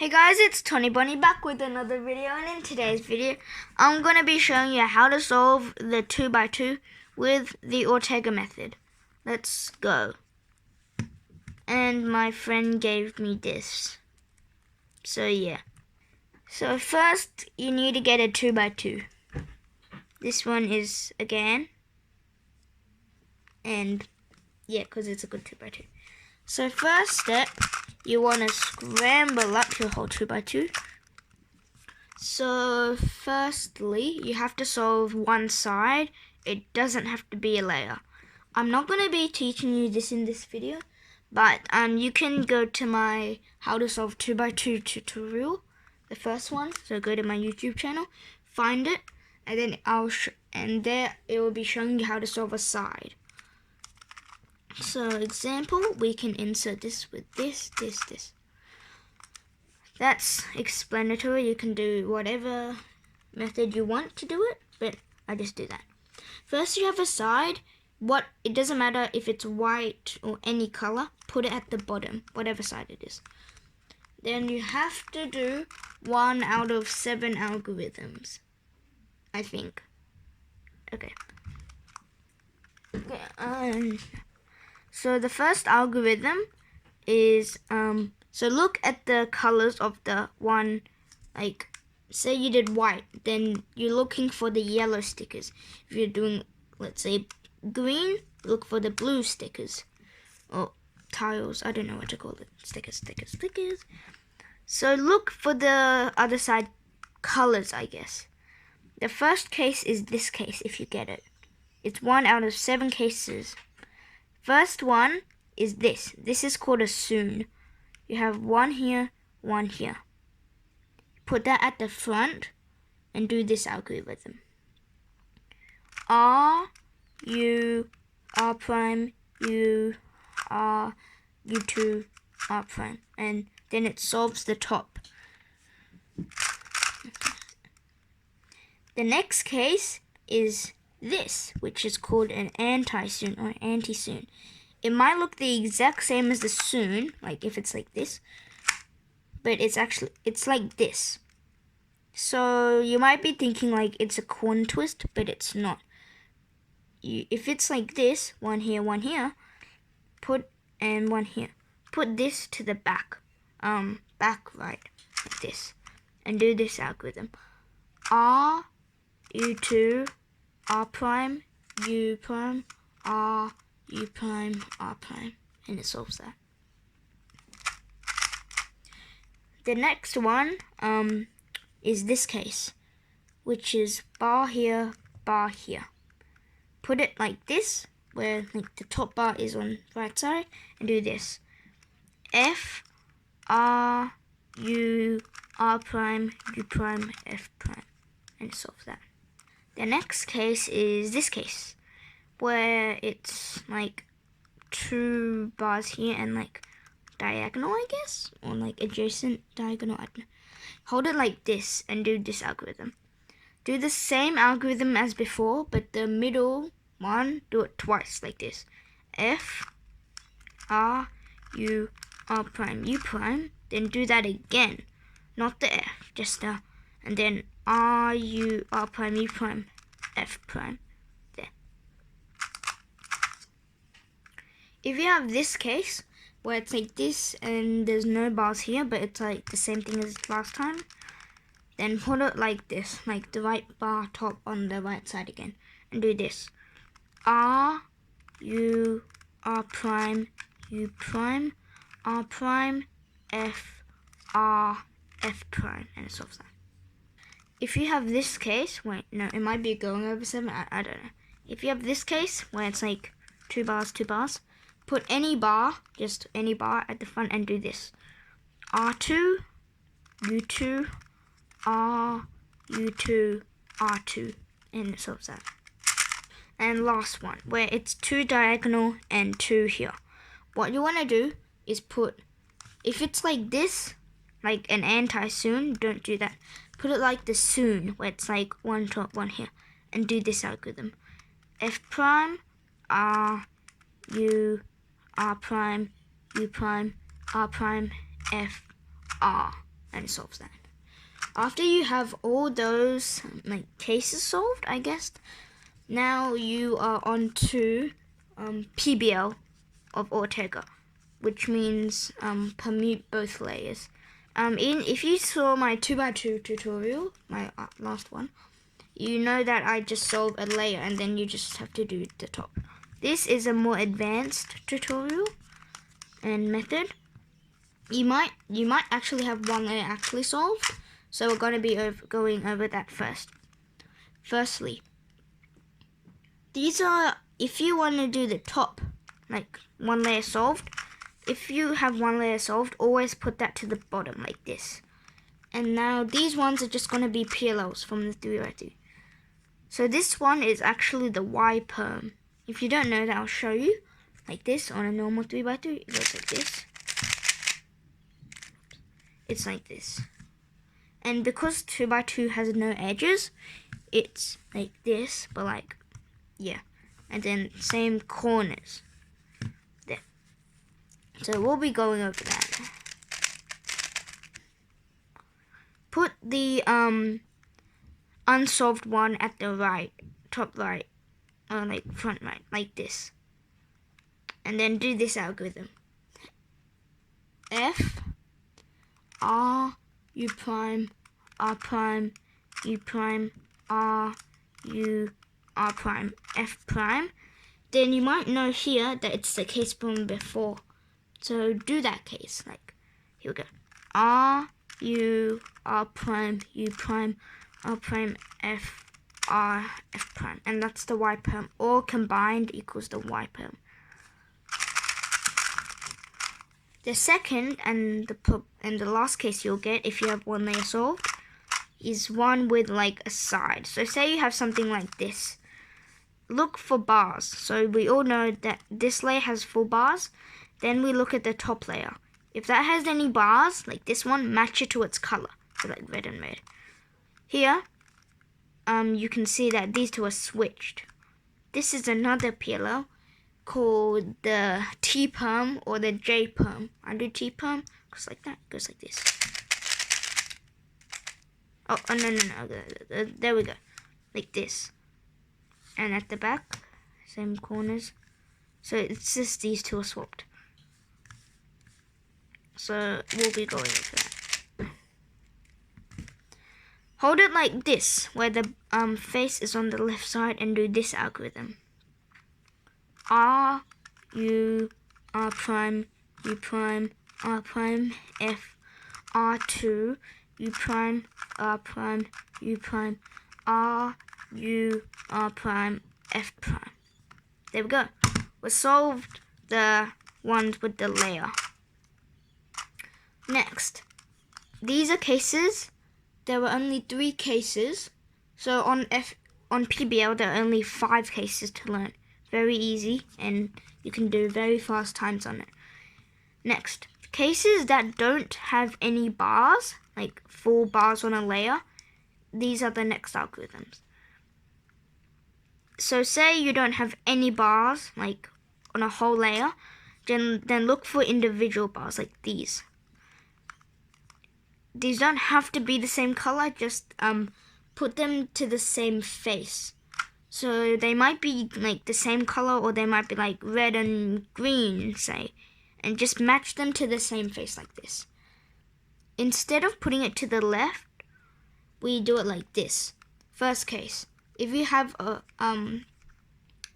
Hey guys, it's Tony Bony back with another video, and in today's video I'm going to be showing you how to solve the 2x2 with the Ortega method. Let's go. And my friend gave me this. So yeah. So first you need to get a 2x2. This one is again. And yeah, because it's a good 2x2. So first step, you want to scramble up your whole 2x2. So firstly, you have to solve one side. It doesn't have to be a layer. I'm not going to be teaching you this in this video, but you can go to my how to solve 2x2 tutorial, the first one. So go to my YouTube channel, find it, and then there it will be showing you how to solve a side. So example, we can insert this with this. That's explanatory. You can do whatever method you want to do it, but I just do that. First you have a side. It doesn't matter if it's white or any color, put it at the bottom, whatever side it is. Then you have to do 1 out of 7 algorithms, I think. Okay. So the first algorithm is so look at the colors of the one, like say you did white, then you're looking for the yellow stickers. If you're doing, let's say, green, look for the blue stickers or tiles, I don't know what to call it. Stickers. So look for the other side colors, I guess. The first case is this case, if you get it. It's 1 out of 7 cases. First one is this. This is called a soon. You have 1 here, 1 here. Put that at the front and do this algorithm. R, U, R prime, U, R, U2, R prime. And then it solves the top. The next case is this, which is called an anti-soon or anti-soon. It might look the exact same as the soon, like if it's like this, but it's like this. So you might be thinking like it's a coin twist, but it's not. If it's like this, 1 here, 1 here, and 1 here. Put this to the back right, like this, and do this algorithm. R, U2, R prime, U prime, R, U prime, R prime, and it solves that. The next one is this case, which is bar here, bar here. Put it like this, where like the top bar is on the right side, and do this. F, R, U, R prime, U prime, F prime, and it solves that. The next case is this case, where it's like 2 bars here and like diagonal, I guess, or like adjacent diagonal. I don't know. Hold it like this and do this algorithm. Do the same algorithm as before, but the middle one, do it twice like this. F, R, U, R prime, U prime. Then do that again, not the F, just the, and then R, U, R prime, U prime, F prime. There. If you have this case, where it's like this and there's no bars here, but it's like the same thing as last time, then put it like this, like the right bar top on the right side again, and do this. R, U, R prime, U prime, R prime, F, R, F prime, and it solves that. If you have this case, wait, no, it might be going over 7, I don't know. If you have this case, where it's like 2 bars, put any bar, just any bar at the front and do this. R2, U2, R, U2, R2, and it solves that. And last one, where it's 2 diagonal and 2 here. What you want to do is put, if it's like this, like an anti-soon, don't do that. Put it like the soon, where it's like 1 top, 1 here, and do this algorithm. F prime, R, U, R prime, U prime, R prime, F, R. and it solves that. After you have all those like cases solved, I guess, now you are on to PBL of Ortega, which means permute both layers. If you saw my 2x2 tutorial, my last one, you know that I just solve a layer and then you just have to do the top. This is a more advanced tutorial and method. You might actually have one layer actually solved, so we're going to be going over that first. Firstly, these are, if you want to do the top, like one layer solved, if you have one layer solved, always put that to the bottom like this. And now these ones are just going to be PLLs from the 3x3. So this one is actually the Y perm. If you don't know that, I'll show you. Like this on a normal 3x3, it goes like this. It's like this. And because 2x2 has no edges, it's like this, but like, yeah. And then same corners. There. So we'll be going over that. Put the unsolved one at the right, top right, or like front right, like this. And then do this algorithm. F, R, U prime, R prime, U prime, R, U, R prime, F prime. Then you might know here that it's the case from before. So do that case, like, here we go. R, U, R prime, U prime, R prime, F, R, F prime. And that's the Y perm. All combined equals the Y perm. The second and the last case you'll get if you have one layer solved is one with like a side. So say you have something like this. Look for bars. So we all know that this layer has 4 bars. Then we look at the top layer. If that has any bars, like this one, match it to its color. So like red and red. Here, you can see that these two are switched. This is another PLL called the T perm or the J perm. I do T perm, goes like that, goes like this. Oh no, there we go, like this. And at the back, same corners. So it's just these two are swapped. So we'll be going over that. Hold it like this, where the face is on the left side, and do this algorithm. R, U, R prime, U prime, R prime, F, R2, U prime, R prime, U prime, R, U, R prime, F prime. There we go. We solved the ones with the layer. Next, these are cases. There were only 3 cases. So on PBL there are only 5 cases to learn. Very easy, and you can do very fast times on it. Next, cases that don't have any bars, like 4 bars on a layer, these are the next algorithms. So say you don't have any bars, like on a whole layer, then look for individual bars like these. These don't have to be the same color, just put them to the same face. So they might be like the same color, or they might be like red and green, say, and just match them to the same face like this. Instead of putting it to the left, we do it like this. First case, if you have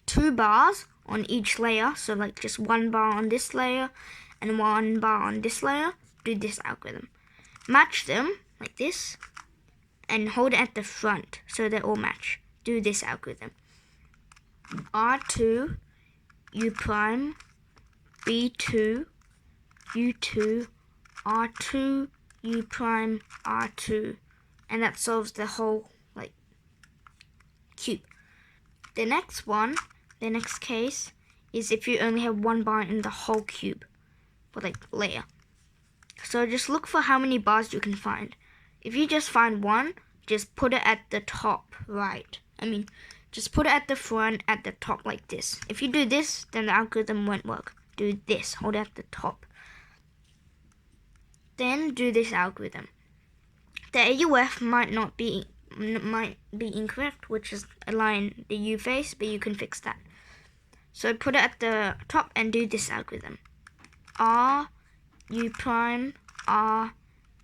2 bars on each layer, so like just 1 bar on this layer and 1 bar on this layer, do this algorithm. Match them like this and hold it at the front so they all match. Do this algorithm. R2, U prime, B2, U2, R2, U prime, R2. And that solves the whole like cube. The next case is if you only have 1 bar in the whole cube, or like layer. So just look for how many bars you can find. If you just find 1, just put it at the top right. Just put it at the front, at the top like this. If you do this, then the algorithm won't work. Do this, hold it at the top. Then do this algorithm. the AUF might be incorrect, which is align the U face, but you can fix that. So put it at the top and do this algorithm. R, U prime, R,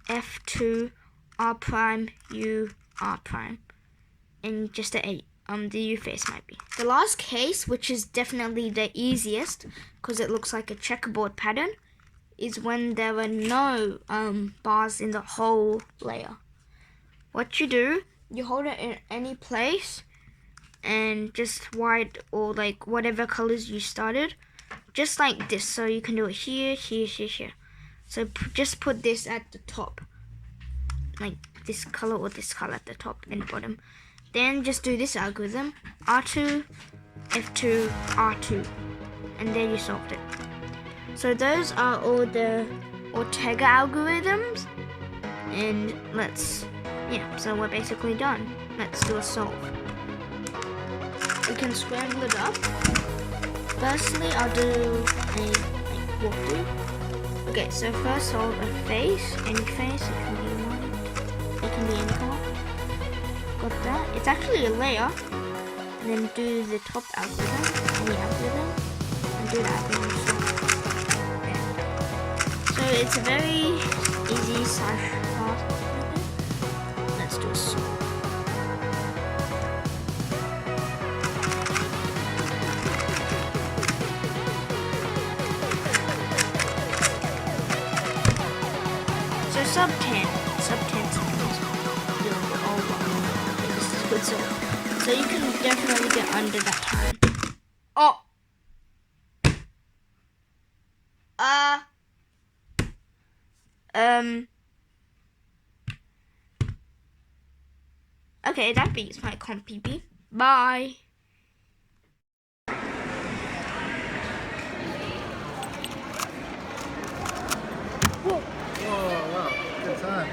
F2, R prime, U, R prime. And just the U face might be. The last case, which is definitely the easiest, because it looks like a checkerboard pattern, is when there are no bars in the whole layer. What you do, you hold it in any place, and just white or like whatever colors you started, just like this. So you can do it here, here, here, here. So just put this at the top, like this color or this color at the top and bottom. Then just do this algorithm, R2, F2, R2, and then you solved it. So those are all the Ortega algorithms, and so we're basically done. Let's do a solve. We can scramble it up. Firstly, I'll do a walkthrough. Okay, so first solve a face, any face, it can be white, it can be any color. Got that. It's actually a layer. And then do the top algorithm, any algorithm, and do the algorithm solve. Okay. So it's a very easy / fast method. Let's do a solve. So sub 10 seconds. This is good solve. So you can definitely get under that time. Oh! Okay, that beats my comp PB. Bye! Whoa, wow, good time.